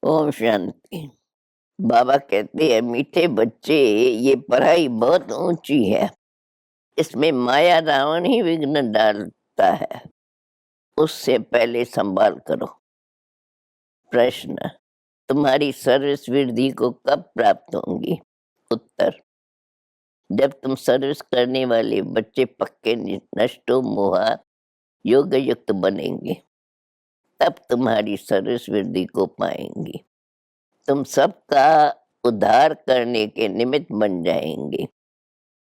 ओम शांति। बाबा कहते हैं मीठे बच्चे, ये पढ़ाई बहुत ऊंची है, इसमें माया रावण ही विघ्न डालता है, उससे पहले संभाल करो। प्रश्न, तुम्हारी सर्विस वृद्धि को कब प्राप्त होंगी? उत्तर, जब तुम सर्विस करने वाले बच्चे पक्के नष्टो मोहा योग युक्त बनेंगे, तब तुम्हारी सर्विस वृद्धि को पाएंगी। तुम सबका उद्धार करने के निमित्त बन जाएंगे।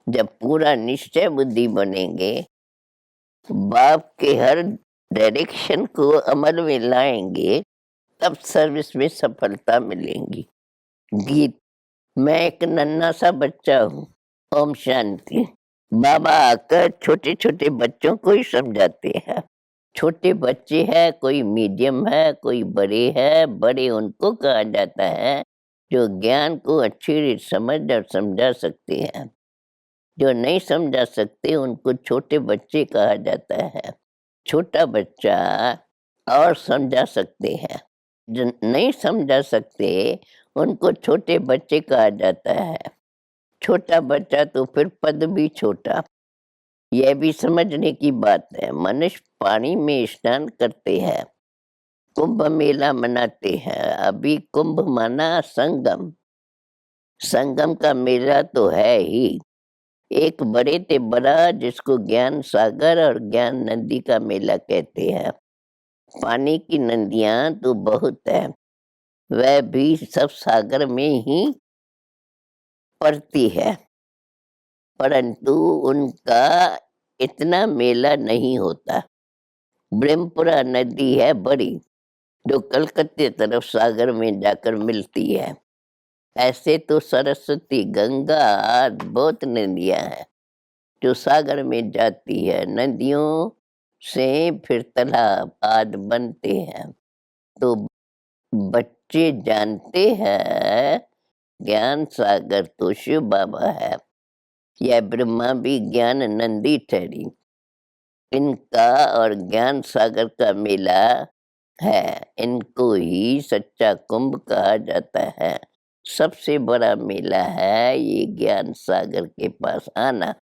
जब पूरा निश्चय बुद्धि बनेंगे, बाप के हर डायरेक्शन को अमल में लाएंगे, तब सर्विस में सफलता मिलेगी। गीत, मैं एक नन्हा सा बच्चा हूँ। ओम शांति। बाबा आकर छोटे छोटे बच्चों को ही समझाते हैं। छोटे बच्चे हैं, कोई मीडियम है, कोई बड़े है। बड़े उनको कहा जाता है जो ज्ञान को अच्छी रीत समझ और समझा सकते हैं। जो नहीं समझा सकते उनको छोटे बच्चे कहा जाता है। छोटा बच्चा और समझा सकते हैं, जो नहीं समझा सकते उनको छोटे बच्चे कहा जाता है। छोटा बच्चा तो फिर पद भी छोटा। यह भी समझने की बात है, मनुष्य पानी में स्नान करते हैं, कुंभ मेला मनाते हैं। अभी कुंभ माना संगम, संगम का मेला तो है ही। एक बड़े से बड़ा जिसको ज्ञान सागर और ज्ञान नदी का मेला कहते हैं। पानी की नदियां तो बहुत है, वह भी सब सागर में ही पड़ती है, परंतु उनका इतना मेला नहीं होता। ब्रह्मपुरा नदी है बड़ी, जो कलकत्ते तरफ सागर में जाकर मिलती है। ऐसे तो सरस्वती, गंगा आदि बहुत नदियां हैं जो सागर में जाती है। नदियों से फिर तालाब आदि बनते हैं। तो बच्चे जानते हैं ज्ञान सागर तो शिव बाबा है, यह ब्रह्मा भी ज्ञान नंदी ठहरी। इनका और ज्ञान सागर का मेला है, इनको ही सच्चा कुंभ कहा जाता है। सबसे बड़ा मेला है ये ज्ञान सागर के पास आना।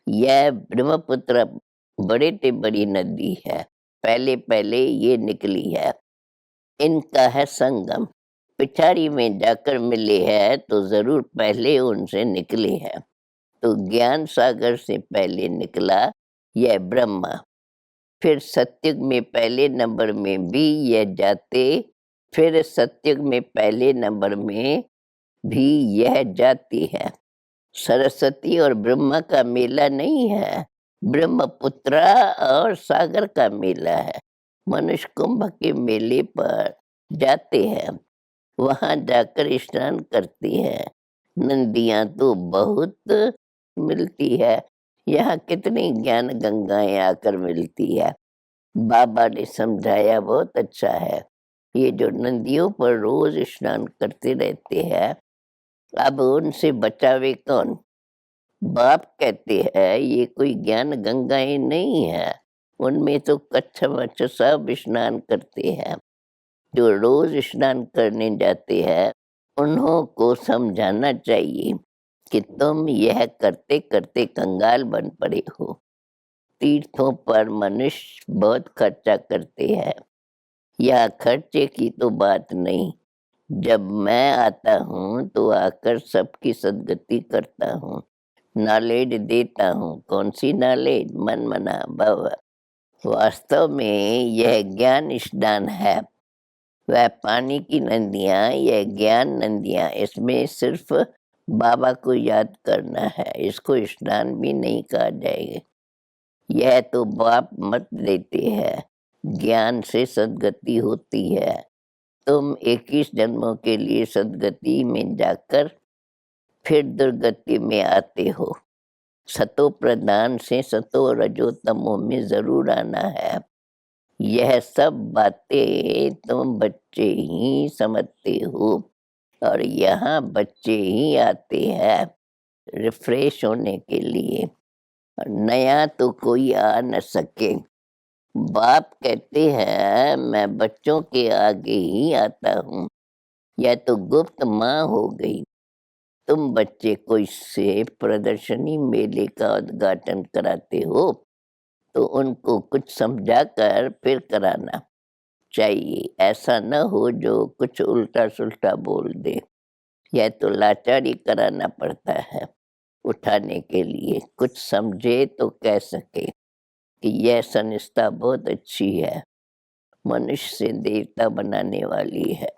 यह ब्रह्मपुत्र बड़े से बड़ी नदी है, पहले पहले ये निकली है। इनका है संगम, पिछाड़ी में जाकर मिले हैं तो जरूर पहले उनसे निकले हैं। तो ज्ञान सागर से पहले निकला यह ब्रह्मा, फिर सतयुग में पहले नंबर में भी यह जाते, फिर सतयुग में पहले नंबर में भी यह जाती है। सरस्वती और ब्रह्मा का मेला नहीं है, ब्रह्मपुत्रा और सागर का मेला है। मनुष्य कुंभ के मेले पर जाते हैं, वहां जाकर स्नान करते हैं। नदियां तो बहुत मिलती है, यहाँ कितनी ज्ञान गंगाएं आकर मिलती है। बाबा ने समझाया बहुत अच्छा है। ये जो नदियों पर रोज स्नान करते रहते हैं, अब उनसे बचावे कौन? बाप कहते हैं ये कोई ज्ञान गंगाएं नहीं है, उनमें तो कच्छ मच्छ सब स्नान करते हैं। जो रोज स्नान करने जाते हैं उन्हों को समझाना चाहिए कि तुम यह करते करते कंगाल बन पड़े हो। तीर्थों पर मनुष्य बहुत खर्चा करते हैं, यह खर्चे की तो बात नहीं। जब मैं आता हूँ तो आकर सबकी सदगति करता हूँ, नॉलेज देता हूँ। कौन सी नॉलेज? मन मना भव। वास्तव में यह ज्ञान स्नान है, वह पानी की नदियाँ, यह ज्ञान नदियाँ। इसमें सिर्फ बाबा को याद करना है, इसको स्नान भी नहीं कहा जाएगा। यह तो बाप मत देते हैं, ज्ञान से सदगति होती है। तुम 21 जन्मों के लिए सदगति में जाकर फिर दुर्गति में आते हो। सतो प्रधान से सतो रजो तमो में जरूर आना है। यह सब बातें तुम बच्चे ही समझते हो, और यहाँ बच्चे ही आते हैं रिफ्रेश होने के लिए, नया तो कोई आ न सके। बाप कहते हैं मैं बच्चों के आगे ही आता हूँ, या तो गुप्त माँ हो गई। तुम बच्चे को इससे प्रदर्शनी मेले का उद्घाटन कराते हो तो उनको कुछ समझा कर फिर कराना चाहिए। ऐसा न हो जो कुछ उल्टा सुल्टा बोल दे। यह तो लाचारी कराना पड़ता है उठाने के लिए। कुछ समझे तो कह सके कि यह संस्था बहुत अच्छी है, मनुष्य से देवता बनाने वाली है।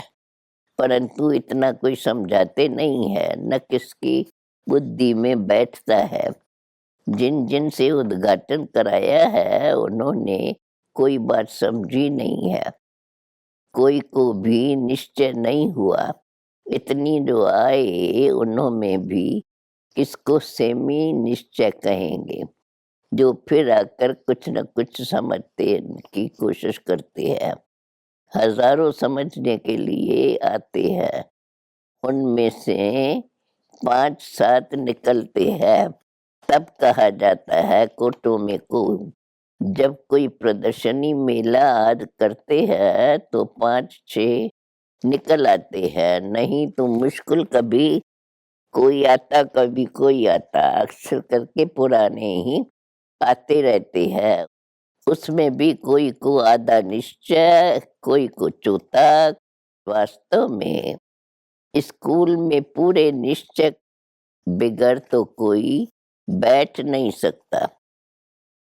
परंतु इतना कोई समझाते नहीं है, न किसकी बुद्धि में बैठता है। जिन जिन से उद्घाटन कराया है उन्होंने कोई बात समझी नहीं है, कोई को भी निश्चय नहीं हुआ। इतनी जो आए उन्होंने भी किसको सेमी निश्चय कहेंगे, जो फिर आकर कुछ न कुछ समझते की कोशिश करते हैं। हजारों समझने के लिए आते हैं, उनमें से 5-7 निकलते हैं। तब कहा जाता है कोटों में को, जब कोई प्रदर्शनी मेला आदि करते हैं तो 5-6 निकल आते हैं, नहीं तो मुश्किल कभी कोई आता कभी कोई आता। अक्सर करके पुराने ही आते रहते हैं। उसमें भी कोई को आधा निश्चय, कोई को चौथा। वास्तव में स्कूल में पूरे निश्चय बिगड़ तो कोई बैठ नहीं सकता।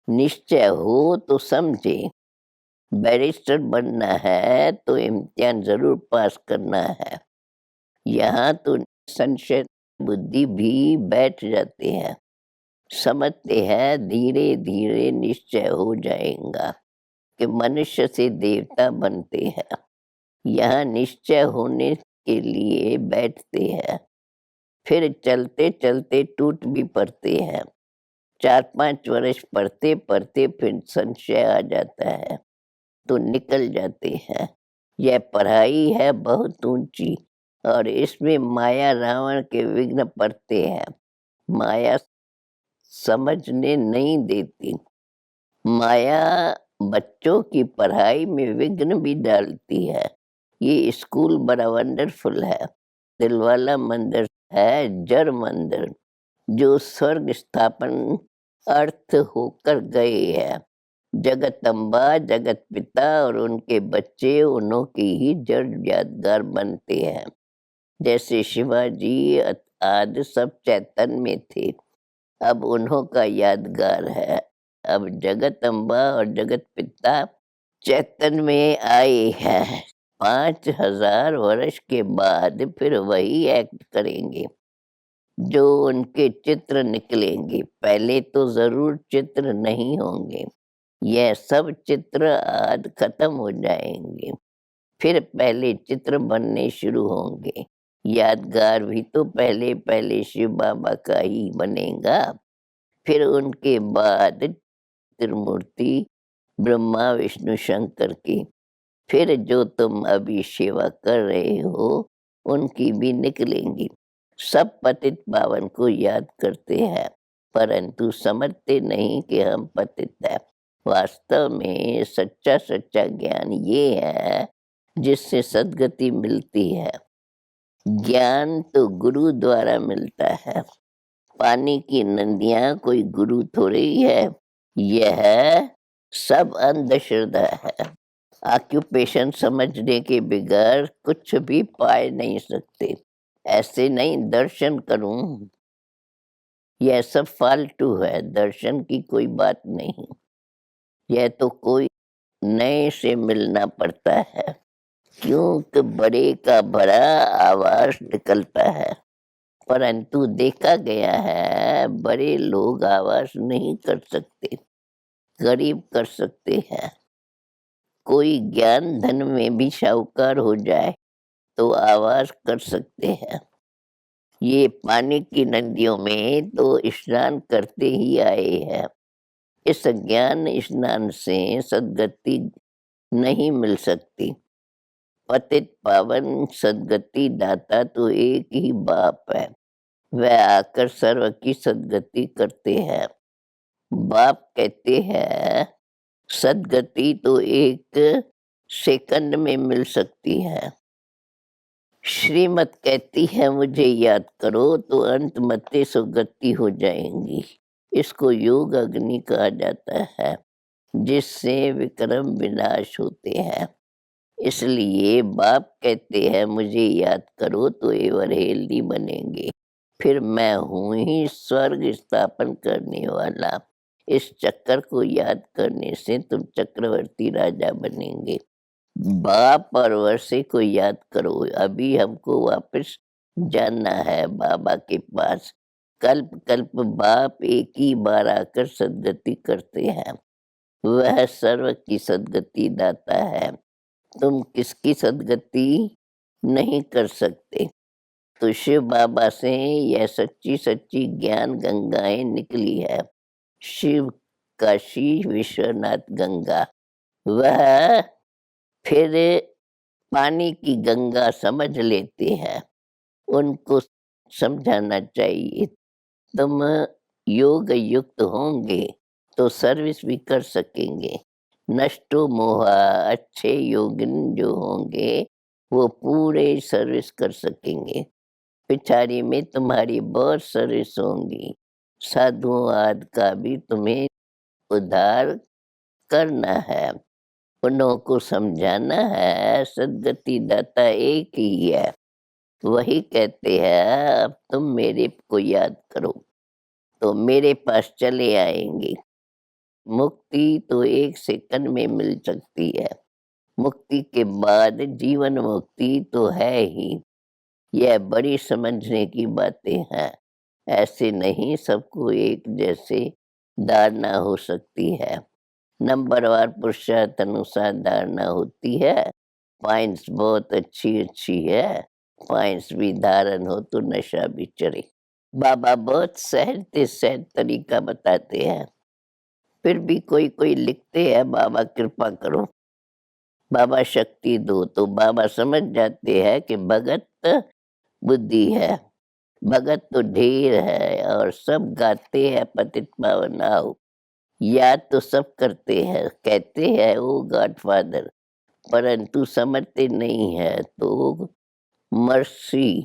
निश्चय हो तो समझे, बैरिस्टर बनना है तो इम्तिहान जरूर पास करना है। यहाँ तो संशय बुद्धि भी बैठ जाते हैं, समझते हैं धीरे धीरे निश्चय हो जाएगा कि मनुष्य से देवता बनते हैं। यहाँ निश्चय होने के लिए बैठते हैं, फिर चलते चलते टूट भी पड़ते हैं। 4-5 वर्ष पढ़ते पढ़ते फिर संशय आ जाता है तो निकल जाते हैं। यह पढ़ाई है बहुत ऊंची और इसमें माया रावण के विघ्न पड़ते हैं। माया समझने नहीं देती। माया बच्चों की पढ़ाई में विघ्न भी डालती है। ये स्कूल बड़ा वंडरफुल है। दिलवाला मंदिर है जड़ मंदिर, जो स्वर्ग स्थापन अर्थ होकर गए हैं। जगत अम्बा, जगत पिता और उनके बच्चे उन्हों की ही जड़ यादगार बनते हैं। जैसे शिवाजी आदि सब चैतन्य में थे, अब उन्हों का यादगार है। अब जगत अम्बा और जगत पिता चैतन्य में आए हैं। 5000 वर्ष के बाद फिर वही एक्ट करेंगे जो उनके चित्र निकलेंगे। पहले तो जरूर चित्र नहीं होंगे, यह सब चित्र आज खत्म हो जाएंगे, फिर पहले चित्र बनने शुरू होंगे। यादगार भी तो पहले पहले शिव बाबा का ही बनेगा, फिर उनके बाद त्रिमूर्ति ब्रह्मा विष्णु शंकर की, फिर जो तुम अभी सेवा कर रहे हो उनकी भी निकलेंगी। सब पतित पावन को याद करते हैं, परंतु समझते नहीं कि हम पतित हैं। वास्तव में सच्चा सच्चा ज्ञान ये है जिससे सद्गति मिलती है। ज्ञान तो गुरु द्वारा मिलता है। पानी की नदियां कोई गुरु थोड़ी है, यह सब अंधश्रद्धा है। ऑक्यूपेशन समझने के बगैर कुछ भी पाए नहीं सकते। ऐसे नहीं दर्शन करूं, यह सब फालतू है, दर्शन की कोई बात नहीं। यह तो कोई नए से मिलना पड़ता है, क्योंकि बड़े का बड़ा आवाज निकलता है। परंतु देखा गया है बड़े लोग आवाज नहीं कर सकते, गरीब कर सकते हैं। कोई ज्ञान धन में भी शाहूकार हो जाए तो आवाज कर सकते हैं। ये पानी की नदियों में तो स्नान करते ही आए हैं। इस ज्ञान स्नान से सद्गति नहीं मिल सकती। पतित पावन सद्गति दाता तो एक ही बाप है, वह आकर सर्व की सद्गति करते हैं। बाप कहते हैं सद्गति तो एक सेकंड में मिल सकती है। श्रीमत कहती है मुझे याद करो तो अंत मते सुगति हो जाएंगी। इसको योग अग्नि कहा जाता है, जिससे विक्रम विनाश होते हैं। इसलिए बाप कहते हैं मुझे याद करो तो एवर हेल्दी बनेंगे। फिर मैं हूं ही स्वर्ग स्थापन करने वाला। इस चक्कर को याद करने से तुम चक्रवर्ती राजा बनेंगे। बाप और वर्षे को याद करो। अभी हमको वापस जाना है बाबा के पास। कल्प कल्प बाप एक ही बार आकर सद्गति करते हैं। वह सर्व की सद्गति दाता है। तुम किसकी सद्गति नहीं कर सकते। तो शिव बाबा से यह सच्ची सच्ची ज्ञान गंगाएं निकली है। शिव काशी विश्वनाथ गंगा। वह फिर पानी की गंगा समझ लेते हैं। उनको समझाना चाहिए। तुम योग युक्त होंगे तो सर्विस भी कर सकेंगे। नष्टो मोहा, अच्छे योगिन जो होंगे वो पूरे सर्विस कर सकेंगे। पिछाड़ी में तुम्हारी बहुत सर्विस होंगी। साधुओं आदि का भी तुम्हें उद्धार करना है। उन्हों को समझाना है सद्गति दाता एक ही है। वही कहते हैं अब तुम मेरे को याद करो तो मेरे पास चले आएंगे। मुक्ति तो एक सेकंड में मिल सकती है। मुक्ति के बाद जीवन मुक्ति तो है ही। यह बड़ी समझने की बातें हैं। ऐसे नहीं सबको एक जैसे धारणा हो सकती है। नंबरवार पुरुषार्थ अनुसार धारणा होती है। पॉइंट्स बहुत अच्छी अच्छी है। पॉइंट्स भी धारण हो तो नशा भी चढ़े। बाबा बहुत सहज सहज तरीका बताते हैं। फिर भी कोई कोई लिखते हैं बाबा कृपा करो, बाबा शक्ति दो। तो बाबा समझ जाते हैं कि भगत बुद्धि है। भगत तो ढेर है और सब गाते हैं पतित पावन आओ। याद तो सब करते हैं, कहते हैं वो गॉडफादर, परंतु समझते नहीं है। तो मर्सी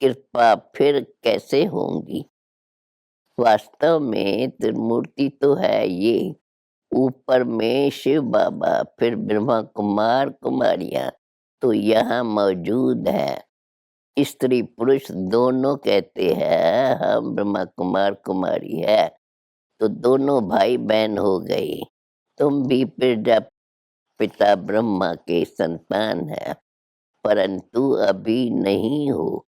कृपा फिर कैसे होंगी। वास्तव में त्रिमूर्ति तो है ये। ऊपर में शिव बाबा, फिर ब्रह्मा कुमार कुमारियां तो यहाँ मौजूद है। स्त्री पुरुष दोनों कहते हैं हम ब्रह्मा कुमार कुमारी है। तो दोनों भाई बहन हो गए। तुम भी प्रजापिता ब्रह्मा के संतान है, परंतु अभी नहीं हो,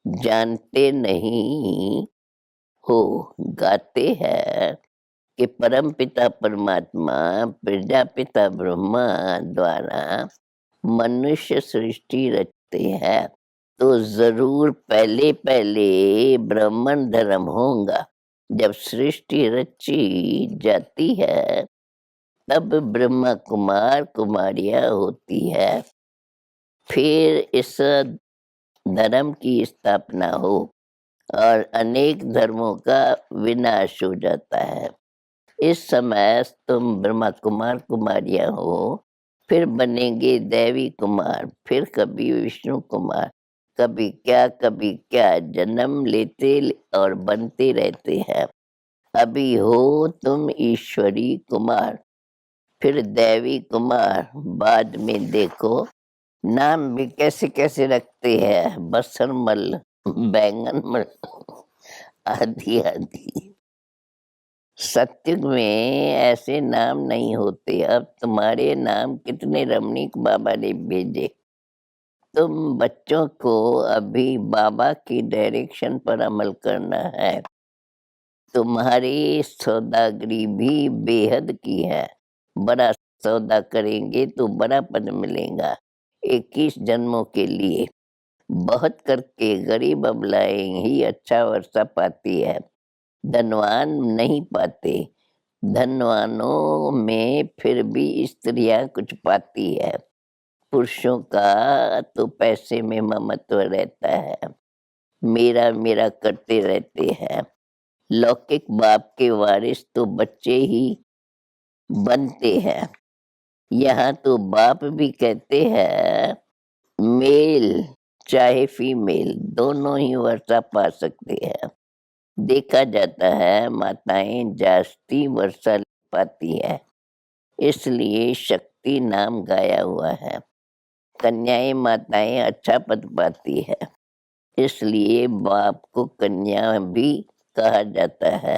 जानते नहीं हो। गाते हैं कि परम पिता परमात्मा प्रजापिता ब्रह्मा द्वारा मनुष्य सृष्टि रचते हैं। तो जरूर पहले पहले ब्राह्मण धर्म होगा। जब सृष्टि रची जाती है तब ब्रह्मा कुमार कुमारियां होती है। फिर इस धर्म की स्थापना हो और अनेक धर्मों का विनाश हो जाता है। इस समय तुम ब्रह्मा कुमार कुमारियां हो, फिर बनेंगे देवी कुमार, फिर कभी विष्णु कुमार, कभी क्या जन्म लेते और बनते रहते हैं। अभी हो तुम ईश्वरी कुमार, फिर देवी कुमार। बाद में देखो नाम भी कैसे कैसे रखते हैं, बसरमल, बैंगनमल आदि आदि। सत्युग में ऐसे नाम नहीं होते। अब तुम्हारे नाम कितने रमणीक बाबा ने भेजे। तुम बच्चों को अभी बाबा की डायरेक्शन पर अमल करना है। तुम्हारी सौदागरी भी बेहद की है। बड़ा सौदा करेंगे तो बड़ा पद मिलेगा 21 जन्मों के लिए। बहुत करके गरीब अबलाएं ही अच्छा वर्षा पाती है, धनवान नहीं पाते। धनवानों में फिर भी स्त्रियां कुछ पाती है। पुरुषों का तो पैसे में ममत्व रहता है, मेरा मेरा करते रहते हैं। लौकिक बाप के वारिस तो बच्चे ही बनते हैं। यहाँ तो बाप भी कहते हैं मेल चाहे फीमेल, दोनों ही वर्षा पा सकते हैं। देखा जाता है माताएं जास्ती वर्षा पाती है, इसलिए शक्ति नाम गाया हुआ है। कन्याएं माताएं अच्छा पद पाती है, इसलिए बाप को कन्या भी कहा जाता है।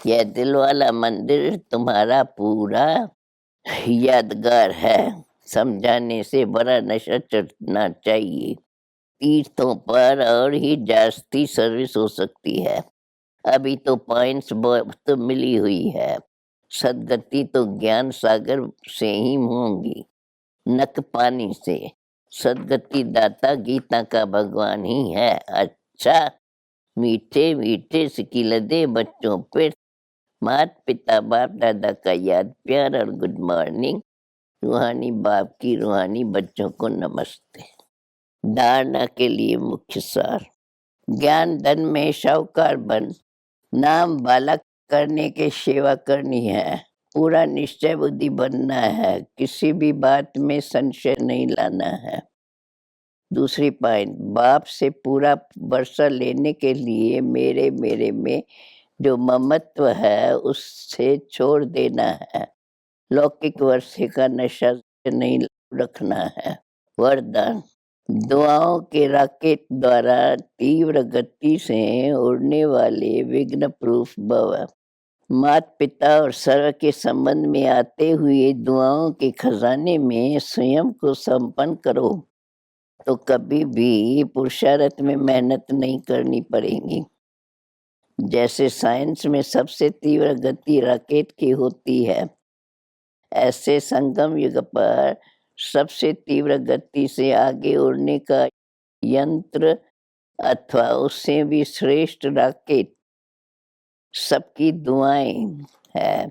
यह दिल वाला मंदिर तुम्हारा पूरा यादगार है, समझाने से बड़ा नशा चढ़ना चाहिए। तीर्थों पर और ही जास्ती सर्विस हो सकती है। अभी तो पॉइंट्स बहुत मिली हुई है। सदगति तो ज्ञान सागर से ही होंगी, नक पानी से। सदगति दाता गीता का भगवान ही है। अच्छा, मीठे मीठे सिकिलदे बच्चों पे माता पिता बाप दादा का याद प्यार और गुड मॉर्निंग। रूहानी बाप की रूहानी बच्चों को नमस्ते। धारणा के लिए मुख्य सार। ज्ञान धन में शाहूकार बन, नाम बालक करने के सेवा करनी है। पूरा निश्चय बुद्धि बनना है, किसी भी बात में संशय नहीं लाना है। दूसरी पॉइंट, बाप से पूरा वर्षा लेने के लिए मेरे मेरे में जो ममत्व है उससे छोड़ देना है। लौकिक वर्षे का नशा नहीं रखना है। वरदान, दुआओं के रॉकेट द्वारा तीव्र गति से उड़ने वाले विघ्न प्रूफ भव। माता पिता और सर्व के संबंध में आते हुए दुआओं के खजाने में स्वयं को संपन्न करो, तो कभी भी पुरुषार्थ में मेहनत नहीं करनी पड़ेगी। जैसे साइंस में सबसे तीव्र गति रॉकेट की होती है, ऐसे संगम युग पर सबसे तीव्र गति से आगे उड़ने का यंत्र अथवा उससे भी श्रेष्ठ रॉकेट सबकी दुआएं है,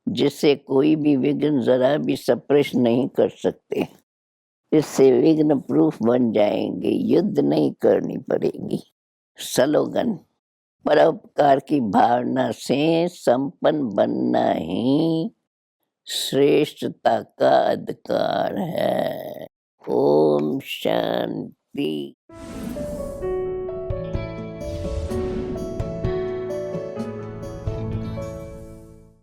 जिससे कोई भी विघ्न जरा भी स्पर्श नहीं कर सकते। इससे विघ्न प्रूफ बन जाएंगे, युद्ध नहीं करनी पड़ेगी। स्लोगन, परोपकार की भावना से संपन्न बनना ही श्रेष्ठता का अधिकार है। ओम शांति।